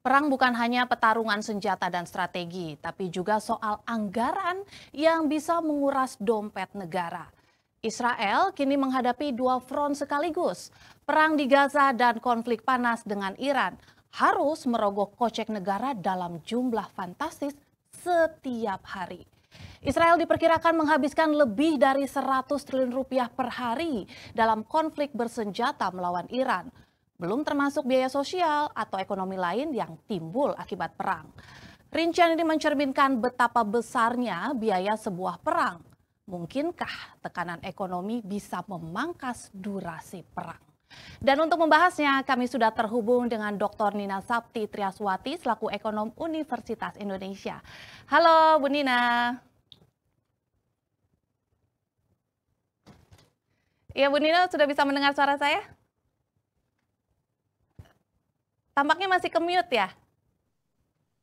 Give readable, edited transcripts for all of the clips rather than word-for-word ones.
Perang bukan hanya pertarungan senjata dan strategi, tapi juga soal anggaran yang bisa menguras dompet negara. Israel kini menghadapi dua front sekaligus, perang di Gaza dan konflik panas dengan Iran, harus merogoh kocek negara dalam jumlah fantastis setiap hari. Israel diperkirakan menghabiskan lebih dari 100 triliun rupiah per hari dalam konflik bersenjata melawan Iran. Belum termasuk biaya sosial atau ekonomi lain yang timbul akibat perang. Rincian ini mencerminkan betapa besarnya biaya sebuah perang. Mungkinkah tekanan ekonomi bisa memangkas durasi perang? Dan untuk membahasnya, kami sudah terhubung dengan Dr. Nina Sapti Triaswati selaku ekonom Universitas Indonesia. Halo Bu Nina. Iya Bu Nina, sudah bisa mendengar suara saya? Tampaknya masih ke-mute ya?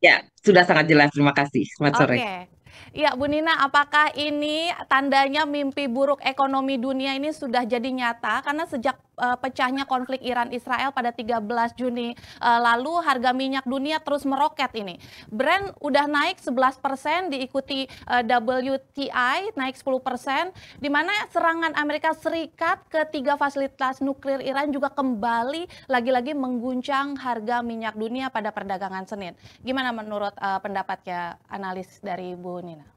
Ya, sudah sangat jelas. Terima kasih. Selamat sore. Oke. Ya, Bu Nina, apakah ini tandanya mimpi buruk ekonomi dunia ini sudah jadi nyata? Karena sejak pecahnya konflik Iran-Israel pada 13 Juni lalu, harga minyak dunia terus meroket ini. Brent udah naik 11%, diikuti WTI naik 10%, di mana serangan Amerika Serikat ke tiga fasilitas nuklir Iran juga kembali lagi-lagi mengguncang harga minyak dunia pada perdagangan Senin. Gimana menurut pendapatnya analis dari Bu Nina?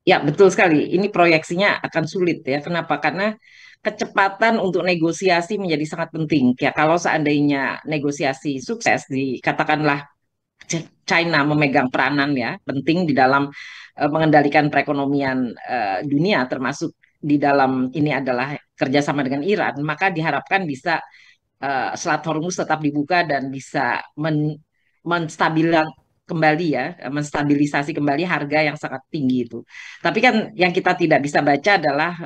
Ya, betul sekali. Ini proyeksinya akan sulit ya. Kenapa? Karena kecepatan untuk negosiasi menjadi sangat penting. Ya, kalau seandainya negosiasi sukses, dikatakanlah China memegang peranan ya penting di dalam mengendalikan perekonomian dunia, termasuk di dalam ini adalah kerjasama dengan Iran, maka diharapkan bisa Selat Hormuz tetap dibuka dan bisa menstabilkan kembali ya, menstabilisasi kembali harga yang sangat tinggi itu. Tapi kan yang kita tidak bisa baca adalah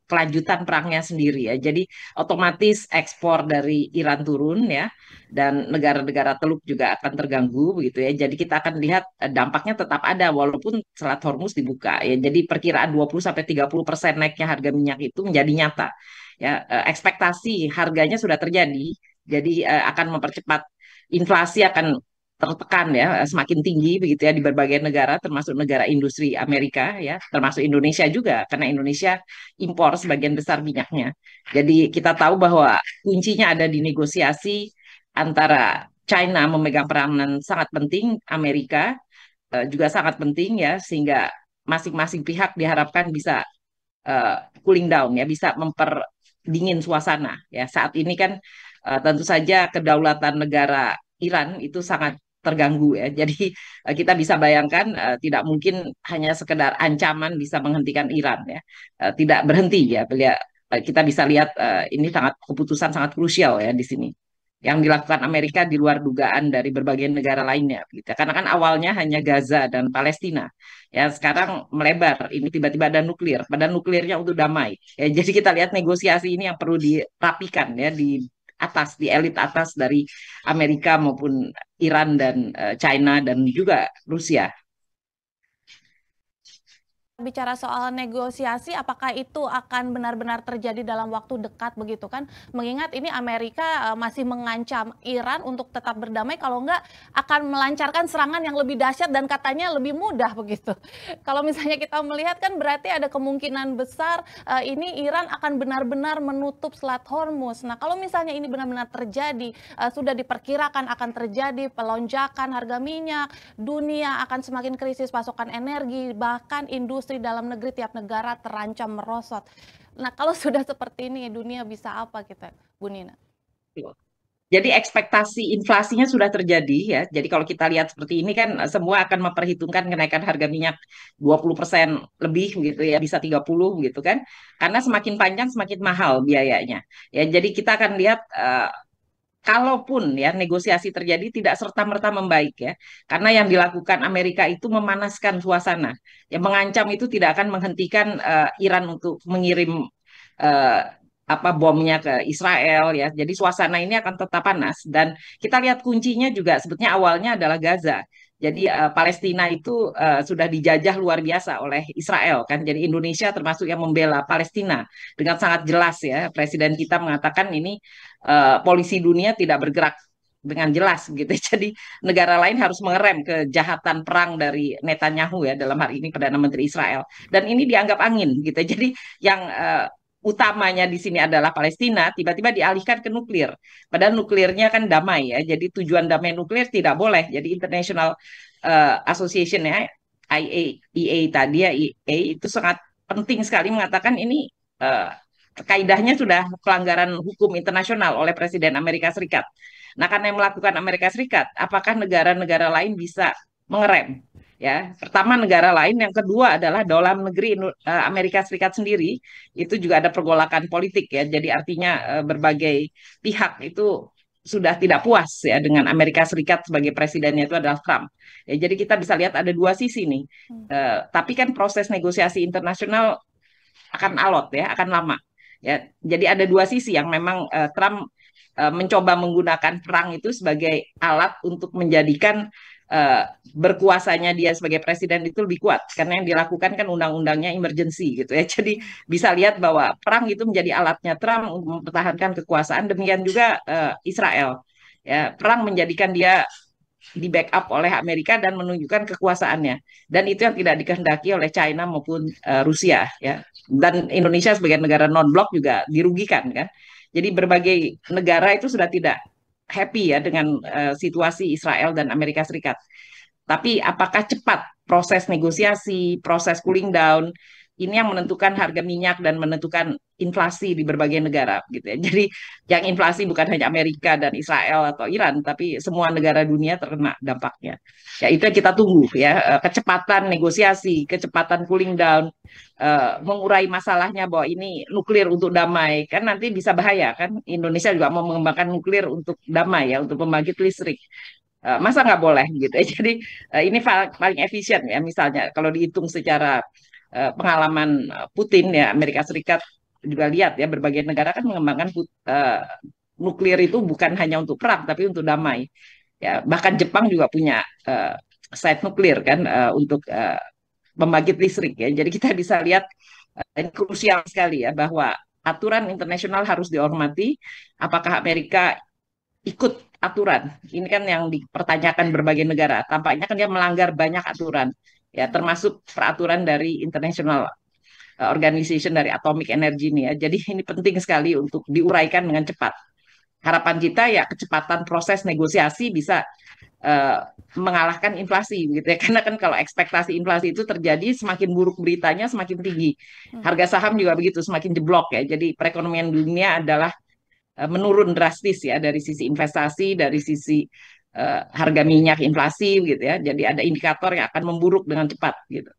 kelanjutan perangnya sendiri ya. Jadi otomatis ekspor dari Iran turun ya, dan negara-negara Teluk juga akan terganggu begitu ya. Jadi kita akan lihat dampaknya tetap ada walaupun Selat Hormuz dibuka ya. Jadi perkiraan 20-30% naiknya harga minyak itu menjadi nyata ya. Ekspektasi harganya sudah terjadi, jadi akan mempercepat inflasi, akan tertekan ya, semakin tinggi begitu ya di berbagai negara termasuk negara industri Amerika ya, termasuk Indonesia juga karena Indonesia impor sebagian besar minyaknya. Jadi kita tahu bahwa kuncinya ada di negosiasi antara China memegang peranan sangat penting, Amerika juga sangat penting ya, sehingga masing-masing pihak diharapkan bisa cooling down ya, bisa memperdingin suasana ya. Saat ini kan tentu saja kedaulatan negara Iran itu sangat terganggu ya. Jadi kita bisa bayangkan tidak mungkin hanya sekedar ancaman bisa menghentikan Iran ya. Tidak berhenti ya. Kita bisa lihat ini sangat keputusan sangat krusial ya di sini yang dilakukan Amerika di luar dugaan dari berbagai negara lainnya gitu. Karena kan awalnya hanya Gaza dan Palestina. Ya, sekarang melebar. Ini tiba-tiba ada nuklir. Padahal nuklirnya untuk damai. Ya, jadi kita lihat negosiasi ini yang perlu dirapikan ya di atas, di elit atas dari Amerika maupun Iran dan China dan juga Rusia. Bicara soal negosiasi, apakah itu akan benar-benar terjadi dalam waktu dekat begitu kan? Mengingat ini Amerika masih mengancam Iran untuk tetap berdamai, kalau enggak akan melancarkan serangan yang lebih dahsyat dan katanya lebih mudah begitu. Kalau misalnya kita melihat kan berarti ada kemungkinan besar ini Iran akan benar-benar menutup Selat Hormuz. Nah kalau misalnya ini benar-benar terjadi, sudah diperkirakan akan terjadi pelonjakan harga minyak, dunia akan semakin krisis pasokan energi, bahkan industri dalam negeri tiap negara terancam merosot. Nah, kalau sudah seperti ini dunia bisa apa kita, Bu Nina? Jadi ekspektasi inflasinya sudah terjadi ya. Jadi kalau kita lihat seperti ini kan semua akan memperhitungkan kenaikan harga minyak 20% lebih gitu ya, bisa 30 gitu kan. Karena semakin panjang semakin mahal biayanya. Ya, jadi kita akan lihat kalaupun ya negosiasi terjadi tidak serta-merta membaik ya. Karena yang dilakukan Amerika itu memanaskan suasana. Ya, mengancam itu tidak akan menghentikan Iran untuk mengirim eh, apa bomnya ke Israel ya. Jadi suasana ini akan tetap panas dan kita lihat kuncinya juga sebetulnya awalnya adalah Gaza. Jadi Palestina itu sudah dijajah luar biasa oleh Israel kan. Jadi Indonesia termasuk yang membela Palestina dengan sangat jelas ya. Presiden kita mengatakan ini polisi dunia tidak bergerak dengan jelas gitu. Jadi negara lain harus mengerem kejahatan perang dari Netanyahu ya dalam hari ini Perdana Menteri Israel. Dan ini dianggap angin gitu. Jadi yang utamanya di sini adalah Palestina, tiba-tiba dialihkan ke nuklir. Padahal nuklirnya kan damai ya. Jadi tujuan damai nuklir tidak boleh. Jadi International Association ya, IAEA tadi ya, IAEA itu sangat penting sekali mengatakan ini kaidahnya sudah pelanggaran hukum internasional oleh Presiden Amerika Serikat. Nah, karena yang melakukan Amerika Serikat, apakah negara-negara lain bisa mengerem? Ya, pertama negara lain, yang kedua adalah dalam negeri Amerika Serikat sendiri itu juga ada pergolakan politik ya. Jadi artinya berbagai pihak itu sudah tidak puas ya dengan Amerika Serikat sebagai presidennya itu adalah Trump. Ya, jadi kita bisa lihat ada dua sisi nih. Tapi kan proses negosiasi internasional akan alot ya, akan lama. Ya, jadi ada dua sisi yang memang Trump mencoba menggunakan perang itu sebagai alat untuk menjadikan berkuasanya dia sebagai presiden itu lebih kuat karena yang dilakukan kan undang-undangnya emergency gitu ya. Jadi bisa lihat bahwa perang itu menjadi alatnya Trump untuk mempertahankan kekuasaan. Demikian juga Israel. Ya, perang menjadikan dia di backup oleh Amerika dan menunjukkan kekuasaannya. Dan itu yang tidak dikehendaki oleh China maupun Rusia ya. Dan Indonesia sebagai negara non-blok juga dirugikan kan. Jadi berbagai negara itu sudah tidak happy ya dengan situasi Israel dan Amerika Serikat. Tapi apakah cepat proses negosiasi, proses cooling down, ini yang menentukan harga minyak dan menentukan inflasi di berbagai negara gitu ya. Jadi yang inflasi bukan hanya Amerika dan Israel atau Iran, tapi semua negara dunia terkena dampaknya. Ya itu yang kita tunggu ya, kecepatan negosiasi, kecepatan cooling down, mengurai masalahnya bahwa ini nuklir untuk damai, kan nanti bisa bahaya kan. Indonesia juga mau mengembangkan nuklir untuk damai ya, untuk pembangkit listrik. Masa nggak boleh gitu ya. Jadi ini paling efisien ya misalnya kalau dihitung secara pengalaman Putin ya Amerika Serikat juga lihat ya berbagai negara kan mengembangkan nuklir itu bukan hanya untuk perang tapi untuk damai ya bahkan Jepang juga punya site nuklir kan untuk pembangkit listrik ya jadi kita bisa lihat ini krusial sekali ya bahwa aturan internasional harus dihormati apakah Amerika ikut aturan. Ini kan yang dipertanyakan berbagai negara. Tampaknya kan dia melanggar banyak aturan, ya termasuk peraturan dari International Organization dari Atomic Energy ini ya. Jadi ini penting sekali untuk diuraikan dengan cepat. Harapan kita ya kecepatan proses negosiasi bisa mengalahkan inflasi gitu ya. Karena kan kalau ekspektasi inflasi itu terjadi semakin buruk beritanya semakin tinggi. Harga saham juga begitu semakin jeblok ya. Jadi perekonomian dunia adalah menurun drastis ya dari sisi investasi, dari sisi harga minyak inflasi gitu ya. Jadi ada indikator yang akan memburuk dengan cepat gitu.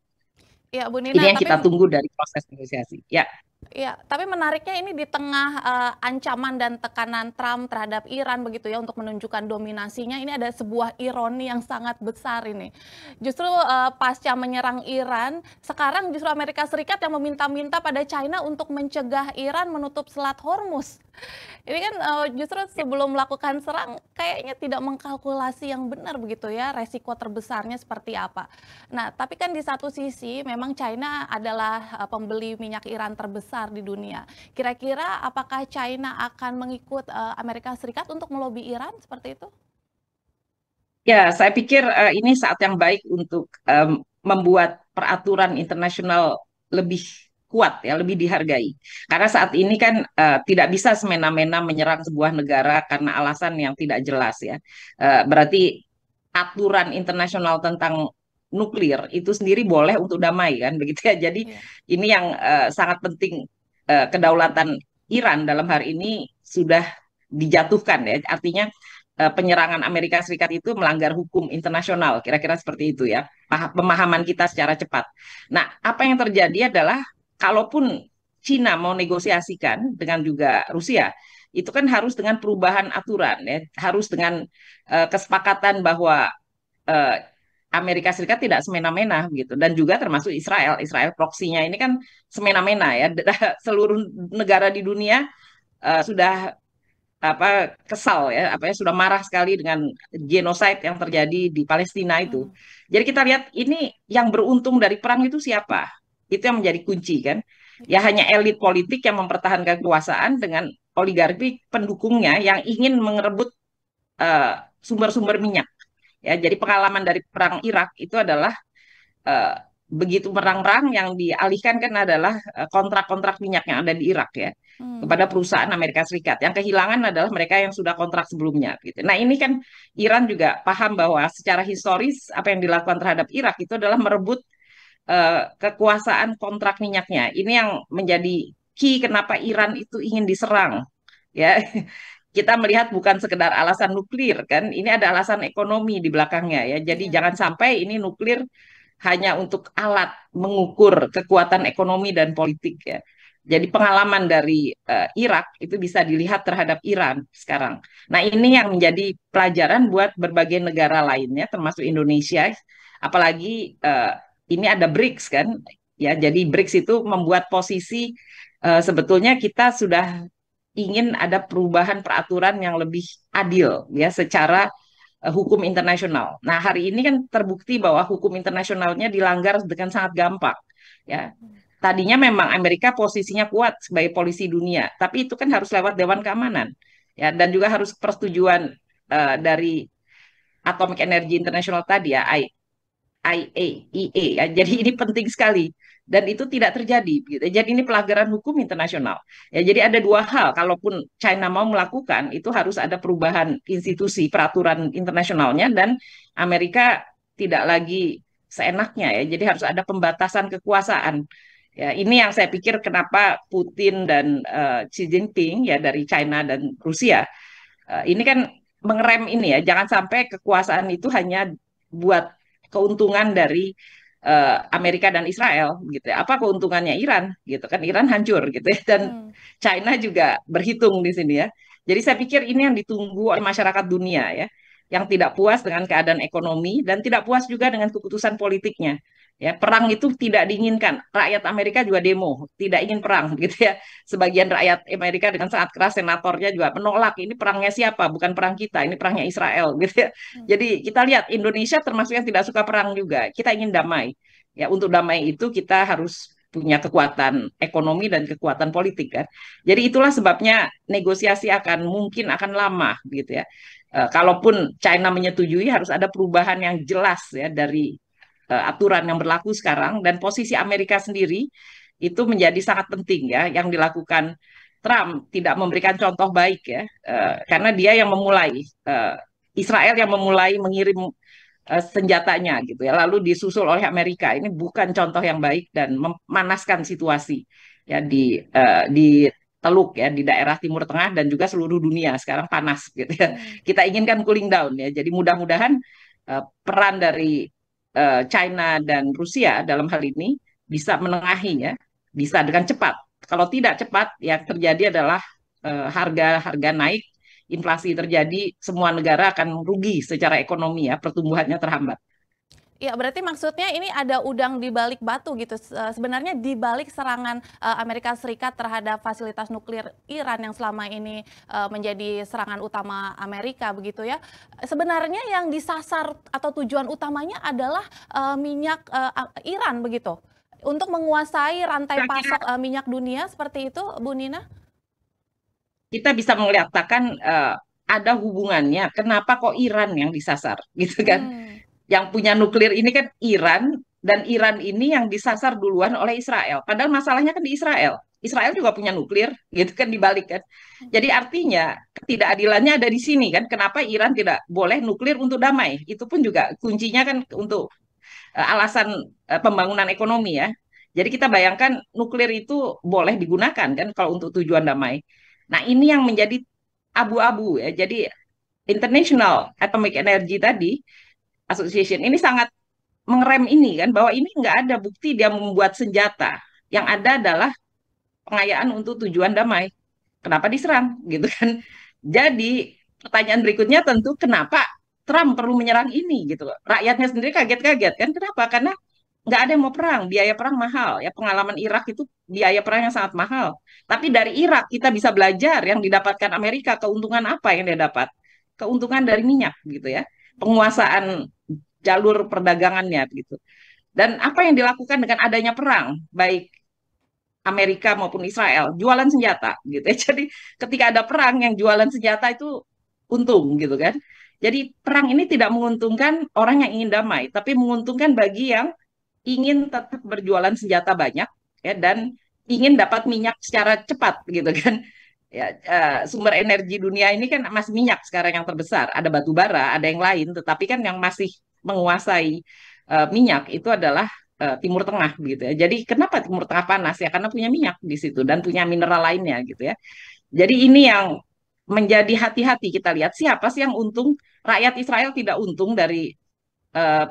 Ya, Bu Ini Nina, yang kita tunggu dari proses negosiasi. Ya. ya, tapi menariknya ini di tengah ancaman dan tekanan Trump terhadap Iran begitu ya untuk menunjukkan dominasinya, ini ada sebuah ironi yang sangat besar ini. Justru pasca menyerang Iran, sekarang justru Amerika Serikat yang meminta-minta pada China untuk mencegah Iran menutup Selat Hormuz. Ini kan justru sebelum melakukan serang kayaknya tidak mengkalkulasi yang benar begitu ya resiko terbesarnya seperti apa. Nah tapi kan di satu sisi memang China adalah pembeli minyak Iran terbesar di dunia. Kira-kira apakah China akan mengikut Amerika Serikat untuk melobi Iran seperti itu? Ya, saya pikir ini saat yang baik untuk membuat peraturan internasional lebih kuat ya, lebih dihargai. Karena saat ini kan tidak bisa semena-mena menyerang sebuah negara karena alasan yang tidak jelas ya. Berarti aturan internasional tentang nuklir itu sendiri boleh untuk damai kan begitu ya. Jadi ini yang sangat penting kedaulatan Iran dalam hari ini sudah dijatuhkan ya. Artinya penyerangan Amerika Serikat itu melanggar hukum internasional, kira-kira seperti itu ya, pemahaman kita secara cepat. Nah, apa yang terjadi adalah, kalaupun Cina mau negosiasikan dengan juga Rusia, itu kan harus dengan perubahan aturan, ya, harus dengan kesepakatan bahwa uh, Amerika Serikat tidak semena-mena gitu, dan juga termasuk Israel, Israel proksinya ini kan semena-mena ya, seluruh negara di dunia sudah kesal ya apa ya sudah marah sekali dengan genosida yang terjadi di Palestina itu. Jadi kita lihat ini yang beruntung dari perang itu siapa? Itu yang menjadi kunci kan. Ya hanya elit politik yang mempertahankan kekuasaan dengan oligarki pendukungnya yang ingin mengerebut eh, sumber-sumber minyak. Ya, jadi pengalaman dari perang Irak itu adalah eh, begitu perang-perang yang dialihkan kan adalah kontrak-kontrak minyak yang ada di Irak ya Hmm. kepada perusahaan Amerika Serikat. Yang kehilangan adalah mereka yang sudah kontrak sebelumnya gitu. Nah, ini kan Iran juga paham bahwa secara historis apa yang dilakukan terhadap Irak itu adalah merebut kekuasaan kontrak minyaknya. Ini yang menjadi key kenapa Iran itu ingin diserang. Ya, kita melihat bukan sekedar alasan nuklir kan, ini ada alasan ekonomi di belakangnya ya. Jadi Iya. jangan sampai ini nuklir hanya untuk alat mengukur kekuatan ekonomi dan politik ya. Jadi pengalaman dari Irak itu bisa dilihat terhadap Iran sekarang. Nah, ini yang menjadi pelajaran buat berbagai negara lainnya termasuk Indonesia. Apalagi ini ada BRICS kan. Ya, jadi BRICS itu membuat posisi sebetulnya kita sudah ingin ada perubahan peraturan yang lebih adil ya secara hukum internasional. Nah, hari ini kan terbukti bahwa hukum internasionalnya dilanggar dengan sangat gampang. Ya, tadinya memang Amerika posisinya kuat sebagai polisi dunia, tapi itu kan harus lewat Dewan Keamanan. Ya, dan juga harus persetujuan dari Atomic Energy International tadi ya, IAEA ya. Jadi ini Hmm. penting sekali dan itu tidak terjadi gitu. Jadi ini pelanggaran hukum internasional. Ya, jadi ada dua hal kalaupun China mau melakukan itu harus ada perubahan institusi peraturan internasionalnya dan Amerika tidak lagi seenaknya ya. Jadi harus ada pembatasan kekuasaan. Ya, ini yang saya pikir kenapa Putin dan Xi Jinping ya dari China dan Rusia ini kan mengerem ini ya, jangan sampai kekuasaan itu hanya buat keuntungan dari Amerika dan Israel gitu ya. Apa keuntungannya Iran gitu kan? Iran hancur gitu ya dan Hmm. China juga berhitung di sini ya. Jadi saya pikir ini yang ditunggu oleh masyarakat dunia ya, yang tidak puas dengan keadaan ekonomi dan tidak puas juga dengan keputusan politiknya. Ya, perang itu tidak diinginkan. Rakyat Amerika juga demo, tidak ingin perang gitu ya. Sebagian rakyat Amerika dengan sangat keras, senatornya juga menolak ini perangnya siapa, bukan perang kita, ini perangnya Israel gitu ya. Hmm. Jadi kita lihat Indonesia termasuk yang tidak suka perang juga. Kita ingin damai. Ya, untuk damai itu kita harus punya kekuatan ekonomi dan kekuatan politik kan. Jadi itulah sebabnya negosiasi mungkin akan lama gitu ya. Kalaupun China menyetujui harus ada perubahan yang jelas ya dari aturan yang berlaku sekarang dan posisi Amerika sendiri itu menjadi sangat penting ya yang dilakukan Trump tidak memberikan contoh baik ya karena dia yang memulai Israel yang memulai mengirim senjatanya gitu ya lalu disusul oleh Amerika ini bukan contoh yang baik dan memanaskan situasi ya di Teluk ya di daerah Timur Tengah dan juga seluruh dunia sekarang panas gitu ya Hmm. kita inginkan cooling down ya jadi mudah-mudahan peran dari China dan Rusia dalam hal ini bisa menengahinya bisa dengan cepat kalau tidak cepat yang terjadi adalah harga-harga naik inflasi terjadi, semua negara akan rugi secara ekonomi ya, pertumbuhannya terhambat. Ya, berarti maksudnya ini ada udang di balik batu gitu. Sebenarnya di balik serangan Amerika Serikat terhadap fasilitas nuklir Iran yang selama ini menjadi serangan utama Amerika begitu ya. Sebenarnya yang disasar atau tujuan utamanya adalah minyak Iran begitu. Untuk menguasai rantai Saya kira pasok minyak dunia seperti itu, Bu Nina? kita bisa mengatakan ada hubungannya. Kenapa kok Iran yang disasar, gitu kan? Hmm. Yang punya nuklir ini kan Iran dan Iran ini yang disasar duluan oleh Israel. Padahal masalahnya kan di Israel. Israel juga punya nuklir, gitu kan dibalik kan. Jadi artinya ketidakadilannya ada di sini kan. Kenapa Iran tidak boleh nuklir untuk damai? Itu pun juga kuncinya kan untuk alasan pembangunan ekonomi ya. Jadi kita bayangkan nuklir itu boleh digunakan kan kalau untuk tujuan damai. Nah ini yang menjadi abu-abu ya. Jadi International Atomic Energy tadi Association ini sangat mengerem ini kan bahwa ini nggak ada bukti dia membuat senjata. Yang ada adalah pengayaan untuk tujuan damai. Kenapa diserang gitu kan? Jadi pertanyaan berikutnya tentu kenapa Trump perlu menyerang ini gitu. Rakyatnya sendiri kaget-kaget kan kenapa? Karena nggak ada yang mau perang, biaya perang mahal. Ya pengalaman Irak itu biaya perang yang sangat mahal. Tapi dari Irak kita bisa belajar yang didapatkan Amerika keuntungan apa yang dia dapat? Keuntungan dari minyak gitu ya. Penguasaan jalur perdagangannya gitu. Dan apa yang dilakukan dengan adanya perang, baik Amerika maupun Israel, jualan senjata gitu ya. Jadi ketika ada perang yang jualan senjata itu untung gitu kan. Jadi perang ini tidak menguntungkan orang yang ingin damai, tapi menguntungkan bagi yang ingin tetap berjualan senjata banyak ya dan ingin dapat minyak secara cepat gitu kan. Ya, sumber energi dunia ini kan masih minyak sekarang yang terbesar. Ada batu bara, ada yang lain, tetapi kan yang masih menguasai minyak itu adalah Timur Tengah gitu ya. Jadi kenapa Timur Tengah panas ya? Karena punya minyak di situ dan punya mineral lainnya gitu ya. Jadi ini yang menjadi hati-hati kita lihat siapa sih yang untung. Rakyat Israel tidak untung dari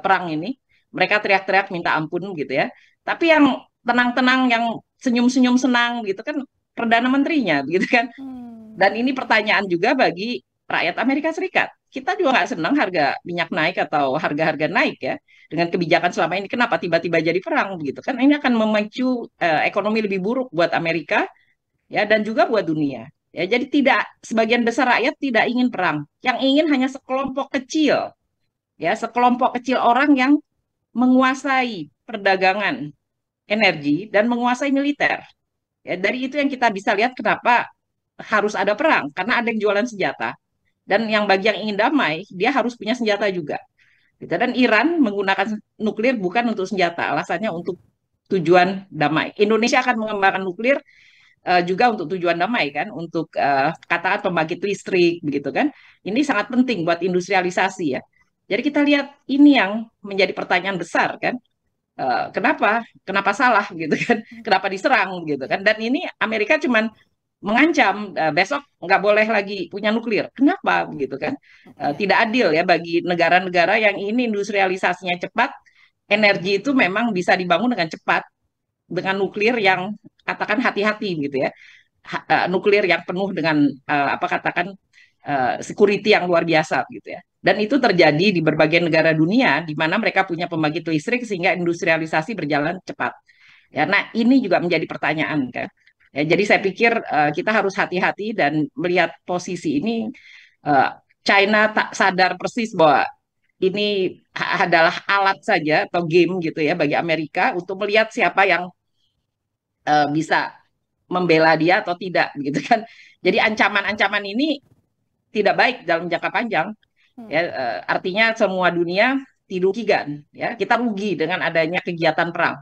perang ini. Mereka teriak-teriak minta ampun gitu ya. Tapi yang tenang-tenang, yang senyum-senyum senang gitu kan Perdana Menterinya gitu kan. Hmm. Dan ini pertanyaan juga bagi rakyat Amerika Serikat. Kita juga nggak senang harga minyak naik atau harga-harga naik ya. Dengan kebijakan selama ini, kenapa tiba-tiba jadi perang gitu kan. Ini akan memacu ekonomi lebih buruk buat Amerika ya dan juga buat dunia. Ya, jadi tidak sebagian besar rakyat tidak ingin perang. Yang ingin hanya sekelompok kecil ya, sekelompok kecil orang yang menguasai perdagangan energi dan menguasai militer. Ya, dari itu yang kita bisa lihat kenapa harus ada perang, karena ada yang jualan senjata. Dan yang bagi yang ingin damai, dia harus punya senjata juga. Gitu. Dan Iran menggunakan nuklir bukan untuk senjata, alasannya untuk tujuan damai. Indonesia akan mengembangkan nuklir juga untuk tujuan damai kan, untuk katakan pembangkit listrik begitu kan. Ini sangat penting buat industrialisasi ya. Jadi kita lihat ini yang menjadi pertanyaan besar kan. Kenapa? Kenapa salah gitu kan? Kenapa diserang gitu kan? Dan ini Amerika cuman mengancam besok nggak boleh lagi punya nuklir. Kenapa gitu kan? Ya. Tidak adil ya bagi negara-negara yang ini industrialisasinya cepat, energi itu memang bisa dibangun dengan cepat dengan nuklir yang katakan hati-hati gitu ya. Nuklir yang penuh dengan apa katakan security yang luar biasa gitu ya. Dan itu terjadi di berbagai negara dunia di mana mereka punya pembangkit listrik sehingga industrialisasi berjalan cepat. Ya, nah ini juga menjadi pertanyaan kan. Ya, jadi saya pikir kita harus hati-hati dan melihat posisi ini. China tak sadar persis bahwa ini adalah alat saja atau game gitu ya bagi Amerika untuk melihat siapa yang bisa membela dia atau tidak gitu kan. Jadi ancaman-ancaman ini tidak baik dalam jangka panjang Hmm. ya, artinya semua dunia dirugikan ya. Kita rugi dengan adanya kegiatan perang.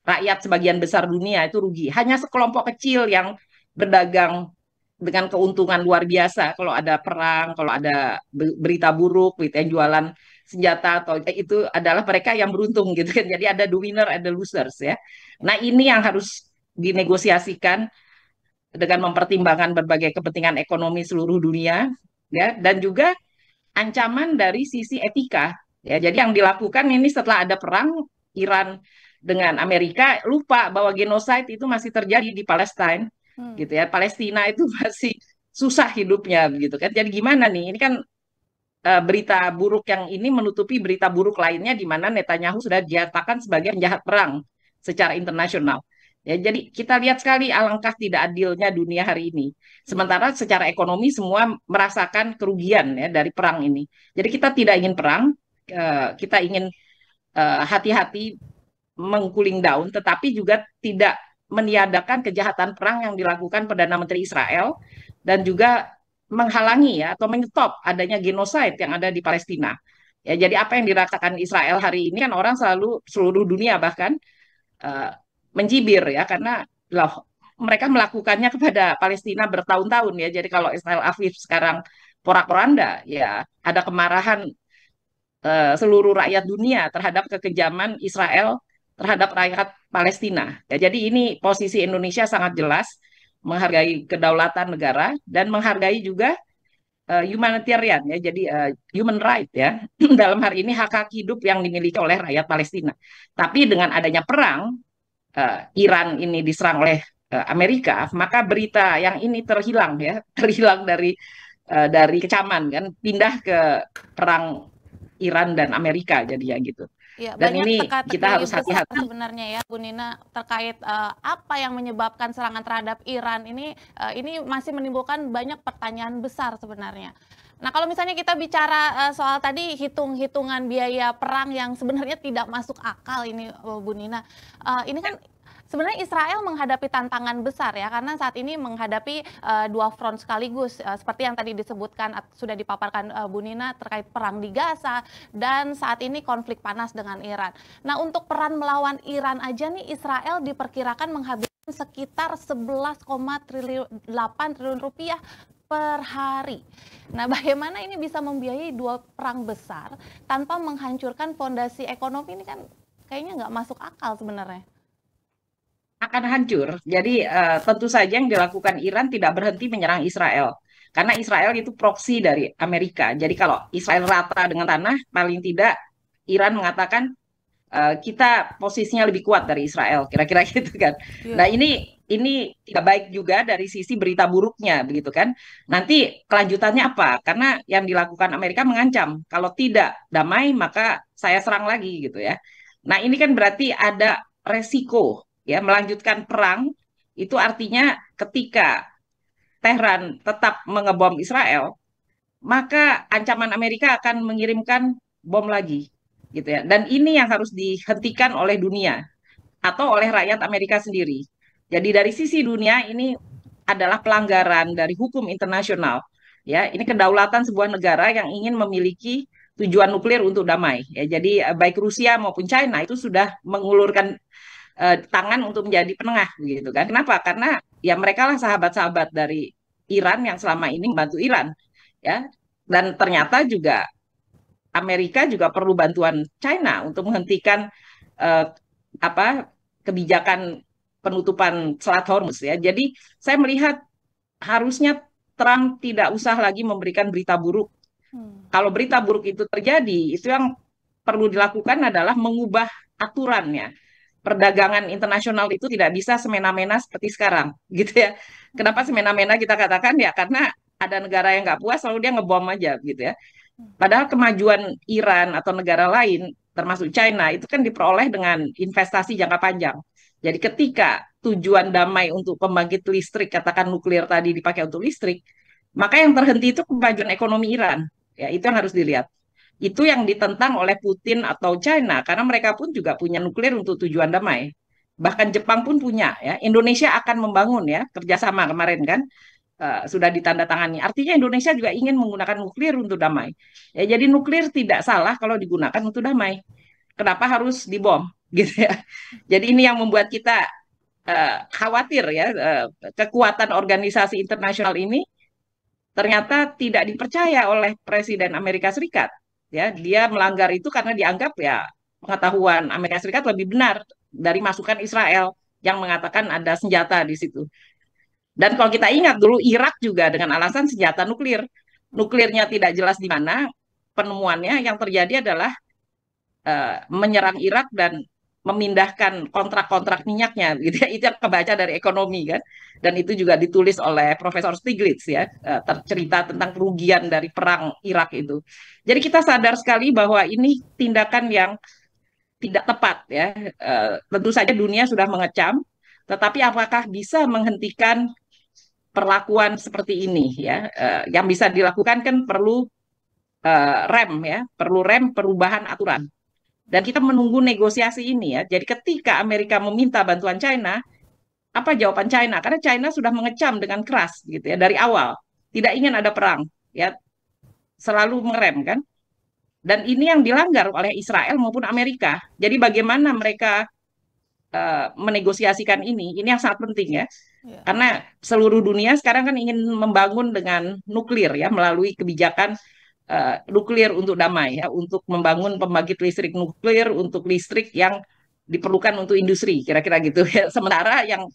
Rakyat sebagian besar dunia itu rugi. Hanya sekelompok kecil yang berdagang dengan keuntungan luar biasa kalau ada perang, kalau ada berita buruk, berita yang jualan senjata atau itu adalah mereka yang beruntung gitu kan. Jadi ada the winner, ada losers ya. Nah, ini yang harus dinegosiasikan dengan mempertimbangkan berbagai kepentingan ekonomi seluruh dunia ya dan juga ancaman dari sisi etika ya. Jadi yang dilakukan ini setelah ada perang Iran dengan Amerika lupa bahwa genosid itu masih terjadi di Palestina Hmm. gitu ya. Palestina itu masih susah hidupnya gitu kan. Jadi gimana nih? Ini kan berita buruk yang ini menutupi berita buruk lainnya di mana Netanyahu sudah dinyatakan sebagai penjahat perang secara internasional. Ya, jadi kita lihat sekali alangkah tidak adilnya dunia hari ini. Ya. Sementara secara ekonomi semua merasakan kerugian ya dari perang ini. Jadi kita tidak ingin perang, kita ingin hati-hati mengcooling down, tetapi juga tidak meniadakan kejahatan perang yang dilakukan Perdana Menteri Israel dan juga menghalangi ya atau menyetop adanya genosid yang ada di Palestina. Ya, jadi apa yang dirasakan Israel hari ini kan orang selalu seluruh dunia bahkan uh, mencibir ya karena loh mereka melakukannya kepada Palestina bertahun-tahun ya. Jadi kalau Israel Aviv sekarang porak-poranda ya ada kemarahan seluruh rakyat dunia terhadap kekejaman Israel terhadap rakyat Palestina. Ya, jadi ini posisi Indonesia sangat jelas menghargai kedaulatan negara dan menghargai juga humanitarian ya, jadi human right ya dalam hari ini hak-hak hidup yang dimiliki oleh rakyat Palestina. Tapi dengan adanya perang Iran ini diserang oleh Amerika, maka berita yang ini terhilang ya, terhilang dari kecaman kan, pindah ke perang Iran dan Amerika jadinya gitu. Ya, Dan banyak ini kita teka-teki harus besar hati-hati. sebenarnya ya, Bu Nina, terkait apa yang menyebabkan serangan terhadap Iran ini masih menimbulkan banyak pertanyaan besar sebenarnya. Nah, kalau misalnya kita bicara soal tadi hitung-hitungan biaya perang yang sebenarnya tidak masuk akal ini, Bu Nina, ini kan Sebenarnya Israel menghadapi tantangan besar ya, karena saat ini menghadapi dua front sekaligus, seperti yang tadi disebutkan sudah dipaparkan Bu Nina terkait perang di Gaza dan saat ini konflik panas dengan Iran. Nah, untuk peran melawan Iran aja nih Israel diperkirakan menghabiskan sekitar 11,8 triliun rupiah per hari. Nah, bagaimana ini bisa membiayai dua perang besar tanpa menghancurkan fondasi ekonomi ini, kan kayaknya nggak masuk akal sebenarnya. Akan hancur. Jadi tentu saja yang dilakukan Iran tidak berhenti menyerang Israel. Karena Israel itu proksi dari Amerika. Jadi kalau Israel rata dengan tanah, paling tidak Iran mengatakan kita posisinya lebih kuat dari Israel, kira-kira gitu kan. Nah, Iya. ini tidak baik juga dari sisi berita buruknya, begitu kan. Nanti kelanjutannya apa? Karena yang dilakukan Amerika mengancam, kalau tidak damai maka saya serang lagi gitu ya. Nah, ini kan berarti ada resiko ya melanjutkan perang, itu artinya ketika Tehran tetap mengebom Israel, maka ancaman Amerika akan mengirimkan bom lagi gitu ya. Dan ini yang harus dihentikan oleh dunia atau oleh rakyat Amerika sendiri. Jadi dari sisi dunia ini adalah pelanggaran dari hukum internasional. Ya, ini kedaulatan sebuah negara yang ingin memiliki tujuan nuklir untuk damai. Ya, jadi baik Rusia maupun China itu sudah mengulurkan tangan untuk menjadi penengah gitu kan. Kenapa? Karena ya mereka lah sahabat-sahabat dari Iran yang selama ini membantu Iran ya. Dan ternyata juga Amerika juga perlu bantuan China untuk menghentikan eh, apa kebijakan penutupan Selat Hormuz ya. Jadi saya melihat harusnya Trump tidak usah lagi memberikan berita buruk. Hmm. Kalau berita buruk itu terjadi, itu yang perlu dilakukan adalah mengubah aturannya. Perdagangan internasional itu tidak bisa semena-mena seperti sekarang, gitu ya. Kenapa semena-mena kita katakan ya karena ada negara yang nggak puas lalu dia ngebom aja, gitu ya. Padahal kemajuan Iran atau negara lain, termasuk China, itu kan diperoleh dengan investasi jangka panjang. Jadi ketika tujuan damai untuk pembangkit listrik, katakan nuklir tadi dipakai untuk listrik, maka yang terhenti itu kemajuan ekonomi Iran. Ya, itu yang harus dilihat. Itu yang ditentang oleh Putin atau China, karena mereka pun juga punya nuklir untuk tujuan damai. Bahkan Jepang pun punya, ya. Indonesia akan membangun ya kerjasama kemarin kan sudah ditandatangani. Artinya Indonesia juga ingin menggunakan nuklir untuk damai. Ya, jadi nuklir tidak salah kalau digunakan untuk damai. Kenapa harus dibom? Gitu ya. Jadi ini yang membuat kita khawatir ya kekuatan organisasi internasional ini ternyata tidak dipercaya oleh Presiden Amerika Serikat. Ya, dia melanggar itu karena dianggap ya pengetahuan Amerika Serikat lebih benar dari masukan Israel yang mengatakan ada senjata di situ. Dan kalau kita ingat dulu Irak juga dengan alasan senjata nuklir. Nuklirnya tidak jelas di mana penemuannya, yang terjadi adalah menyerang Irak dan memindahkan kontrak-kontrak minyaknya gitu ya. Itu yang kebaca dari ekonomi kan. Dan itu juga ditulis oleh Profesor Stiglitz ya, cerita tentang kerugian dari perang Irak itu. Jadi kita sadar sekali bahwa ini tindakan yang tidak tepat ya. Tentu saja dunia sudah mengecam, tetapi apakah bisa menghentikan perlakuan seperti ini ya? Yang bisa dilakukan kan perlu rem ya, perlu rem perubahan aturan. Dan kita menunggu negosiasi ini ya. Jadi ketika Amerika meminta bantuan China, apa jawaban China? Karena China sudah mengecam dengan keras gitu ya dari awal, tidak ingin ada perang ya, selalu mengerem kan. Dan ini yang dilanggar oleh Israel maupun Amerika. Jadi bagaimana mereka menegosiasikan ini? Ini yang sangat penting ya. Ya. Karena seluruh dunia sekarang kan ingin membangun dengan nuklir ya melalui kebijakan nuklir untuk damai ya, untuk membangun pembangkit listrik nuklir untuk listrik yang diperlukan untuk industri, kira-kira gitu ya. Sementara yang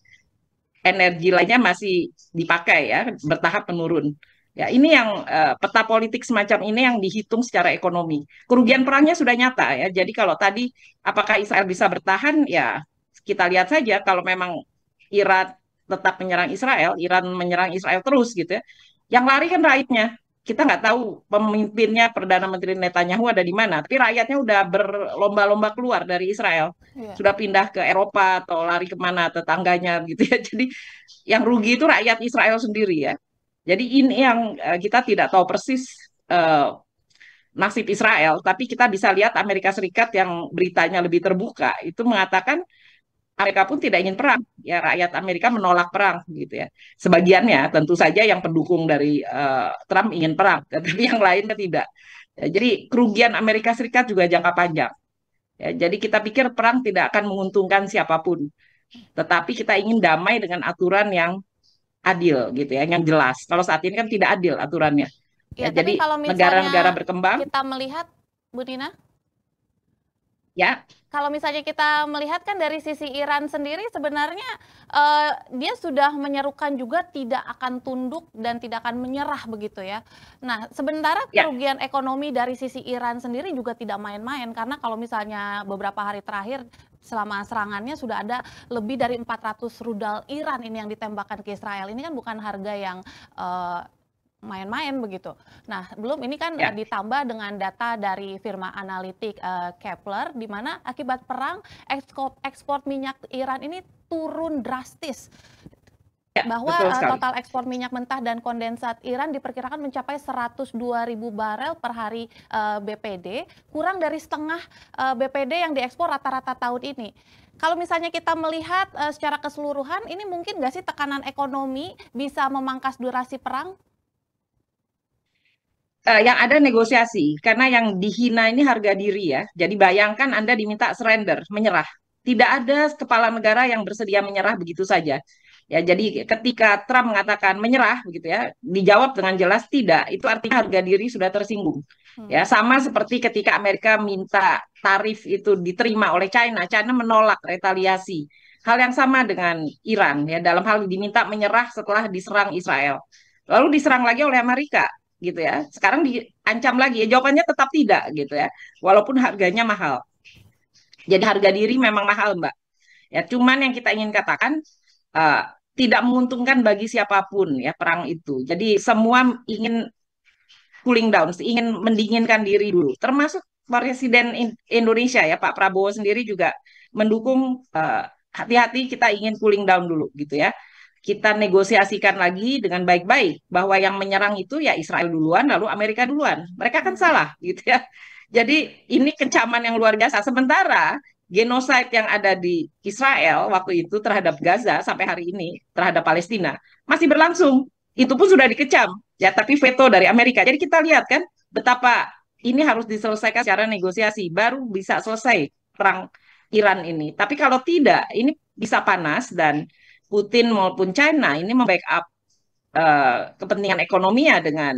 energi lainnya masih dipakai ya, bertahap menurun. Ya, ini yang peta politik semacam ini yang dihitung secara ekonomi. Kerugian perangnya sudah nyata ya. Jadi kalau tadi apakah Israel bisa bertahan ya kita lihat saja kalau memang Iran tetap menyerang Israel, Iran menyerang Israel terus gitu ya. Yang lari kan rakyatnya. Kita nggak tahu pemimpinnya Perdana Menteri Netanyahu ada di mana, tapi rakyatnya udah berlomba-lomba keluar dari Israel, Ya. sudah pindah ke Eropa atau lari kemana tetangganya gitu ya. Jadi yang rugi itu rakyat Israel sendiri ya. Jadi ini yang kita tidak tahu persis nasib Israel, tapi kita bisa lihat Amerika Serikat yang beritanya lebih terbuka itu mengatakan Amerika pun tidak ingin perang. Ya rakyat Amerika menolak perang gitu ya. Sebagiannya tentu saja yang pendukung dari Trump ingin perang, tetapi yang lainnya tidak. Ya, jadi kerugian Amerika Serikat juga jangka panjang. Ya, jadi kita pikir perang tidak akan menguntungkan siapapun, tetapi kita ingin damai dengan aturan yang adil gitu ya, yang jelas. Kalau saat ini kan tidak adil aturannya. Ya, Ya, tapi jadi kalau negara-negara misalnya berkembang kita melihat, Bu Nina, ya. kalau misalnya kita melihat kan dari sisi Iran sendiri sebenarnya dia sudah menyerukan juga tidak akan tunduk dan tidak akan menyerah begitu ya. Nah, sementara Ya, kerugian ekonomi dari sisi Iran sendiri juga tidak main-main karena kalau misalnya beberapa hari terakhir selama serangannya sudah ada lebih dari 400 rudal Iran ini yang ditembakkan ke Israel. Ini kan bukan harga yang main-main begitu. Nah, belum ini kan ya, ditambah dengan data dari firma analitik Kepler, di mana akibat perang ekspor minyak Iran ini turun drastis. ya, Bahwa betul sekali. total ekspor minyak mentah dan kondensat Iran diperkirakan mencapai 102.000 barel per hari BPD, kurang dari setengah BPD yang diekspor rata-rata tahun ini. Kalau misalnya kita melihat secara keseluruhan, ini mungkin nggak sih tekanan ekonomi bisa memangkas durasi perang? Yang ada negosiasi karena yang dihina ini harga diri ya. Jadi bayangkan Anda diminta surrender, menyerah. Tidak ada kepala negara yang bersedia menyerah begitu saja. Ya, jadi ketika Trump mengatakan menyerah begitu ya, dijawab dengan jelas tidak. Itu artinya harga diri sudah tersinggung. Ya, Hmm. sama seperti ketika Amerika minta tarif itu diterima oleh China, China menolak retaliasi. Hal yang sama dengan Iran ya, dalam hal diminta menyerah setelah diserang Israel. Lalu diserang lagi oleh Amerika gitu ya. Sekarang diancam lagi, ya jawabannya tetap tidak gitu ya. Walaupun harganya mahal. Jadi harga diri memang mahal, Mbak. Ya, cuman yang kita ingin katakan uh, tidak menguntungkan bagi siapapun ya perang itu. Jadi semua ingin cooling down, ingin mendinginkan diri dulu. Termasuk Presiden Indonesia ya Pak Prabowo sendiri juga mendukung hati-hati kita ingin cooling down dulu gitu ya. Kita negosiasikan lagi dengan baik-baik bahwa yang menyerang itu ya Israel duluan lalu Amerika duluan. Mereka kan Hmm. salah gitu ya. Jadi ini kecaman yang luar biasa. Sementara genosida yang ada di Israel waktu itu terhadap Gaza sampai hari ini terhadap Palestina masih berlangsung. Itu pun sudah dikecam ya, tapi veto dari Amerika. Jadi kita lihat kan betapa ini harus diselesaikan secara negosiasi baru bisa selesai perang Iran ini. Tapi kalau tidak, ini bisa panas dan Putin maupun China ini membackup kepentingan ekonominya dengan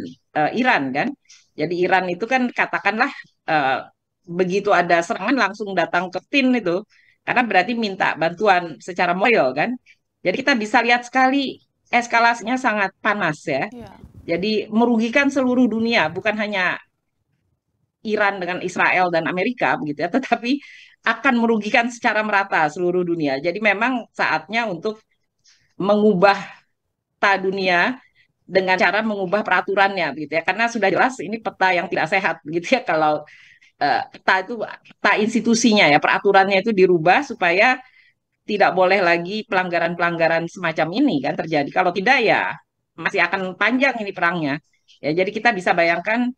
Iran kan. Jadi Iran itu kan katakanlah uh, begitu ada serangan langsung datang ke PIN itu karena berarti minta bantuan secara moral kan. Jadi kita bisa lihat sekali eskalasinya sangat panas ya. Iya. Jadi merugikan seluruh dunia, bukan hanya Iran dengan Israel dan Amerika begitu ya, tetapi akan merugikan secara merata seluruh dunia. Jadi memang saatnya untuk mengubah peta dunia dengan cara mengubah peraturannya gitu ya. Karena sudah jelas ini peta yang tidak sehat gitu ya kalau peta itu peta institusinya ya, peraturannya itu dirubah supaya tidak boleh lagi pelanggaran-pelanggaran semacam ini kan terjadi. Kalau tidak ya masih akan panjang ini perangnya. Ya, jadi kita bisa bayangkan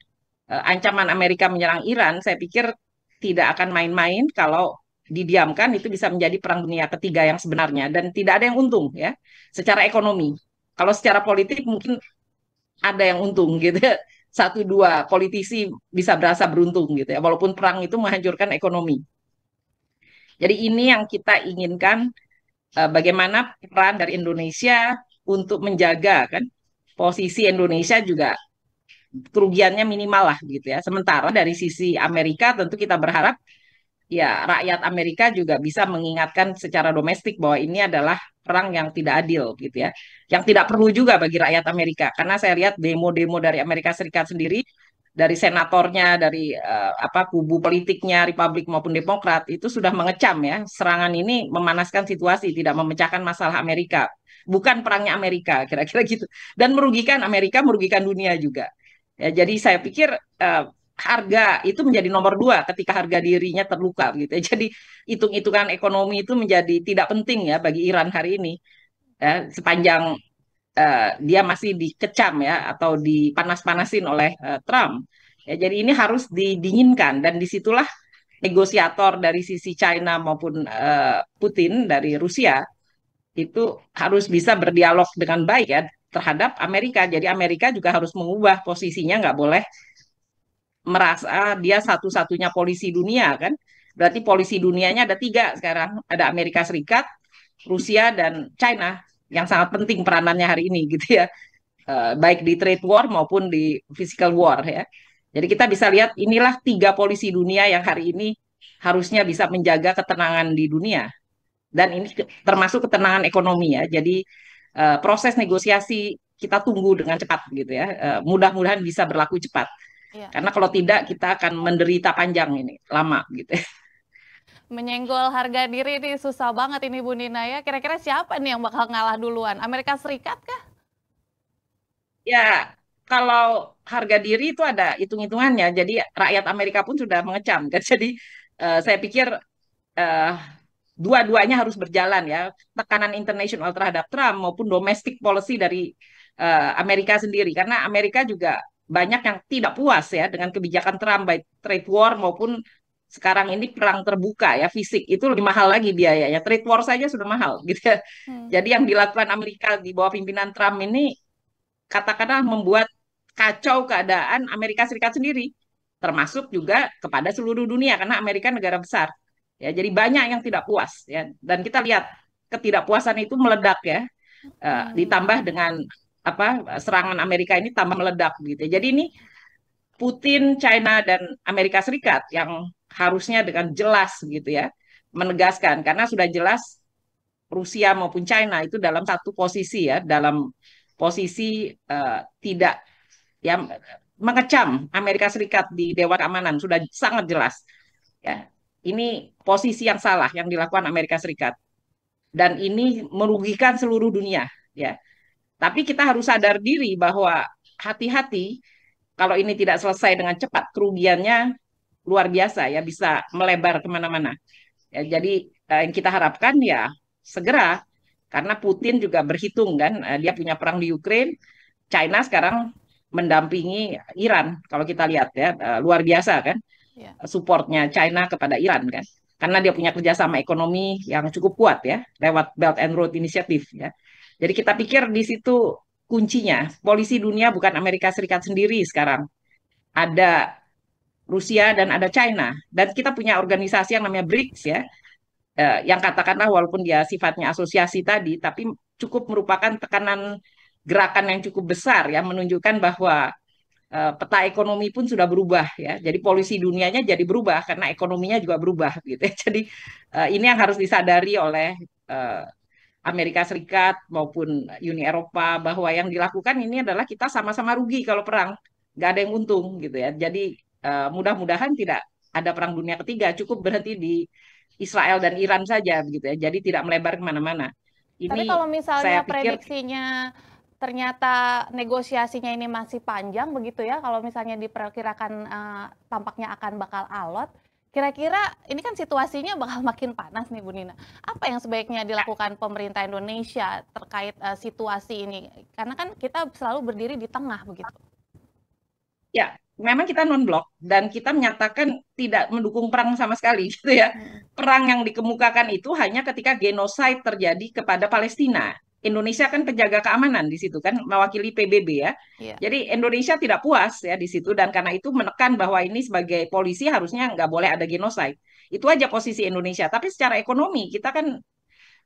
ancaman Amerika menyerang Iran, saya pikir tidak akan main-main kalau didiamkan itu bisa menjadi perang dunia ketiga yang sebenarnya dan tidak ada yang untung ya secara ekonomi. Kalau secara politik mungkin ada yang untung gitu ya. Satu dua politisi bisa berasa beruntung gitu ya walaupun perang itu menghancurkan ekonomi. Jadi ini yang kita inginkan bagaimana peran dari Indonesia untuk menjaga kan posisi Indonesia juga kerugiannya minimal lah gitu ya. Sementara dari sisi Amerika tentu kita berharap ya rakyat Amerika juga bisa mengingatkan secara domestik bahwa ini adalah perang yang tidak adil gitu ya. Yang tidak perlu juga bagi rakyat Amerika karena saya lihat demo-demo dari Amerika Serikat sendiri dari senatornya, dari apa kubu politiknya, Republik maupun Demokrat itu sudah mengecam ya serangan ini memanaskan situasi, tidak memecahkan masalah Amerika, bukan perangnya Amerika kira-kira gitu, dan merugikan Amerika, merugikan dunia juga. Ya, jadi saya pikir harga itu menjadi nomor dua ketika harga dirinya terluka gitu ya. Jadi hitung-hitungan ekonomi itu menjadi tidak penting ya bagi Iran hari ini ya, sepanjang dia masih dikecam ya atau dipanas-panasin oleh Trump. Ya, jadi ini harus didinginkan dan disitulah negosiator dari sisi China maupun Putin dari Rusia itu harus bisa berdialog dengan baik ya terhadap Amerika. Jadi Amerika juga harus mengubah posisinya, nggak boleh merasa dia satu-satunya polisi dunia kan. Berarti polisi dunianya ada tiga sekarang, ada Amerika Serikat, Rusia, dan China yang sangat penting peranannya hari ini gitu ya. Baik di trade war maupun di physical war ya. Jadi kita bisa lihat inilah tiga polisi dunia yang hari ini harusnya bisa menjaga ketenangan di dunia. Dan ini termasuk ketenangan ekonomi ya. Jadi proses negosiasi kita tunggu dengan cepat gitu ya. Mudah-mudahan bisa berlaku cepat. Iya. Karena kalau tidak kita akan menderita panjang ini, lama gitu. Menyenggol harga diri ini susah banget ini Bu Nina ya. Kira-kira siapa nih yang bakal ngalah duluan? Amerika Serikat kah? Ya, kalau harga diri itu ada hitung-hitungannya. Jadi rakyat Amerika pun sudah mengecam kan. Jadi saya pikir eh, dua-duanya harus berjalan ya. Tekanan internasional terhadap Trump maupun domestic policy dari Amerika sendiri. Karena Amerika juga banyak yang tidak puas ya dengan kebijakan Trump baik trade war maupun sekarang ini perang terbuka ya, fisik itu lebih mahal lagi biayanya. Trade war saja sudah mahal gitu ya. Hmm. Jadi yang dilakukan Amerika di bawah pimpinan Trump ini katakanlah membuat kacau keadaan Amerika Serikat sendiri, termasuk juga kepada seluruh dunia karena Amerika negara besar. Ya, jadi banyak yang tidak puas ya, dan kita lihat ketidakpuasan itu meledak ya, ditambah dengan apa serangan Amerika ini tambah meledak gitu. Jadi ini Putin, China dan Amerika Serikat yang harusnya dengan jelas gitu ya menegaskan karena sudah jelas Rusia maupun China itu dalam satu posisi ya, dalam posisi tidak ya mengecam Amerika Serikat di Dewan Keamanan sudah sangat jelas ya. Ini posisi yang salah yang dilakukan Amerika Serikat dan ini merugikan seluruh dunia ya. Tapi kita harus sadar diri bahwa hati-hati kalau ini tidak selesai dengan cepat kerugiannya luar biasa ya, bisa melebar kemana-mana. Ya, jadi yang kita harapkan ya segera karena Putin juga berhitung kan, dia punya perang di Ukraina, China sekarang mendampingi Iran kalau kita lihat ya, luar biasa kan Ya. supportnya China kepada Iran kan karena dia punya kerjasama ekonomi yang cukup kuat ya lewat Belt and Road Initiative ya. Jadi kita pikir di situ kuncinya polisi dunia bukan Amerika Serikat sendiri sekarang, ada Rusia dan ada China dan kita punya organisasi yang namanya BRICS ya, yang katakanlah walaupun dia sifatnya asosiasi tadi, tapi cukup merupakan tekanan gerakan yang cukup besar ya, menunjukkan bahwa peta ekonomi pun sudah berubah ya. Jadi polisi dunianya jadi berubah karena ekonominya juga berubah gitu ya. Jadi ini yang harus disadari oleh uh, Amerika Serikat maupun Uni Eropa bahwa yang dilakukan ini adalah kita sama-sama rugi kalau perang, nggak ada yang untung gitu ya. Jadi mudah-mudahan tidak ada perang dunia ketiga, cukup berhenti di Israel dan Iran saja begitu ya. Jadi tidak melebar kemana-mana. Tapi Ini kalau misalnya saya pikir prediksinya ternyata negosiasinya ini masih panjang begitu ya, kalau misalnya diperkirakan tampaknya akan bakal alot, kira-kira ini kan situasinya bakal makin panas nih Bu Nina. Apa yang sebaiknya dilakukan pemerintah Indonesia terkait situasi ini? Karena kan kita selalu berdiri di tengah begitu. ya memang kita non-blok dan kita menyatakan tidak mendukung perang sama sekali gitu ya. Perang yang dikemukakan itu hanya ketika genosid terjadi kepada Palestina. Indonesia kan penjaga keamanan di situ kan, mewakili PBB ya. Iya. Jadi Indonesia tidak puas ya di situ dan karena itu menekan bahwa ini sebagai polisi harusnya nggak boleh ada genosid. Itu aja posisi Indonesia. Tapi secara ekonomi kita kan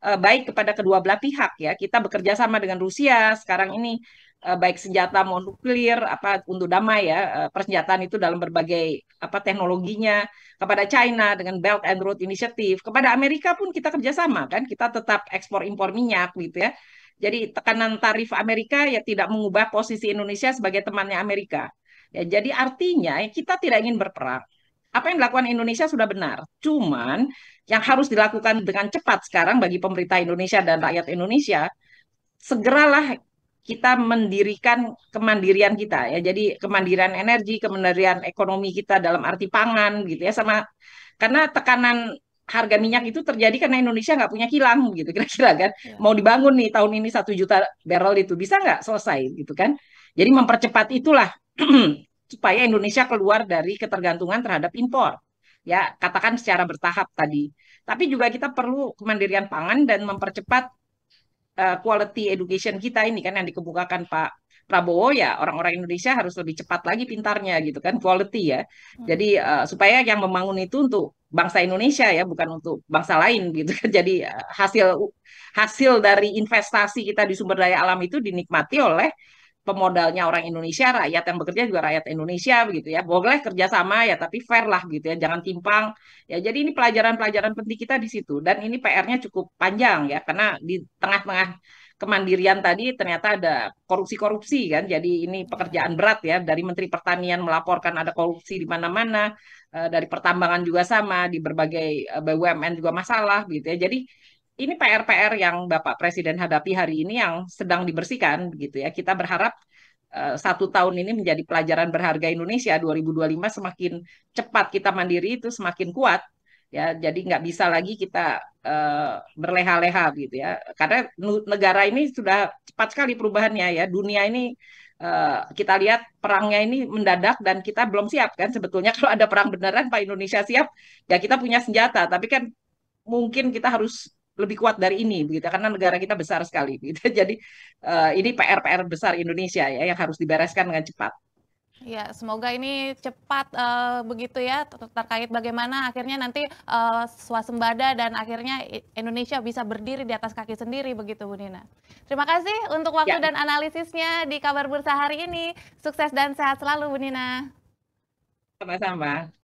baik kepada kedua belah pihak ya. Kita bekerja sama dengan Rusia sekarang ini, baik senjata mau nuklir apa untuk damai ya, persenjataan itu dalam berbagai apa teknologinya, kepada China dengan Belt and Road Initiative, kepada Amerika pun kita kerjasama kan, kita tetap ekspor impor minyak gitu ya. Jadi tekanan tarif Amerika ya tidak mengubah posisi Indonesia sebagai temannya Amerika. Ya, jadi artinya kita tidak ingin berperang. Apa yang dilakukan Indonesia sudah benar. Cuman yang harus dilakukan dengan cepat sekarang bagi pemerintah Indonesia dan rakyat Indonesia, segeralah kita mendirikan kemandirian kita ya. Jadi kemandirian energi, kemandirian ekonomi kita dalam arti pangan gitu ya, sama karena tekanan harga minyak itu terjadi karena Indonesia nggak punya kilang gitu kira-kira kan. Ya. Mau dibangun nih tahun ini 1 juta barrel itu bisa nggak selesai gitu kan. Jadi mempercepat itulah supaya Indonesia keluar dari ketergantungan terhadap impor. ya katakan secara bertahap tadi. Tapi juga kita perlu kemandirian pangan dan mempercepat quality education kita ini kan yang dikemukakan Pak Prabowo ya orang-orang Indonesia harus lebih cepat lagi pintarnya gitu kan quality ya. Hmm. Jadi supaya yang membangun itu untuk bangsa Indonesia ya bukan untuk bangsa lain gitu kan. Jadi hasil hasil dari investasi kita di sumber daya alam itu dinikmati oleh pemodalnya orang Indonesia, rakyat yang bekerja juga rakyat Indonesia begitu ya. Boleh kerjasama ya, tapi fair lah gitu ya, jangan timpang. Ya, jadi ini pelajaran-pelajaran penting kita di situ dan ini PR-nya cukup panjang ya, karena di tengah-tengah kemandirian tadi ternyata ada korupsi-korupsi kan. Jadi ini Ya. pekerjaan berat ya dari Menteri Pertanian melaporkan ada korupsi di mana-mana, dari pertambangan juga sama, di berbagai BUMN juga masalah gitu ya. Jadi ini PR-PR yang Bapak Presiden hadapi hari ini yang sedang dibersihkan gitu ya. Kita berharap 1 tahun ini menjadi pelajaran berharga Indonesia 2025 semakin cepat kita mandiri itu semakin kuat ya. Jadi nggak bisa lagi kita berleha-leha gitu ya. Karena negara ini sudah cepat sekali perubahannya ya. Dunia ini kita lihat perangnya ini mendadak dan kita belum siap kan sebetulnya kalau ada perang beneran Pak Indonesia siap ya kita punya senjata tapi kan mungkin kita harus lebih kuat dari ini begitu karena negara kita besar sekali gitu. Jadi ini PR-PR besar Indonesia ya yang harus dibereskan dengan cepat. Ya, semoga ini cepat begitu ya terkait bagaimana akhirnya nanti swasembada dan akhirnya Indonesia bisa berdiri di atas kaki sendiri begitu Bu Nina. Terima kasih untuk waktu Ya, dan analisisnya di Kabar Bursa hari ini. Sukses dan sehat selalu Bu Nina. sama-sama.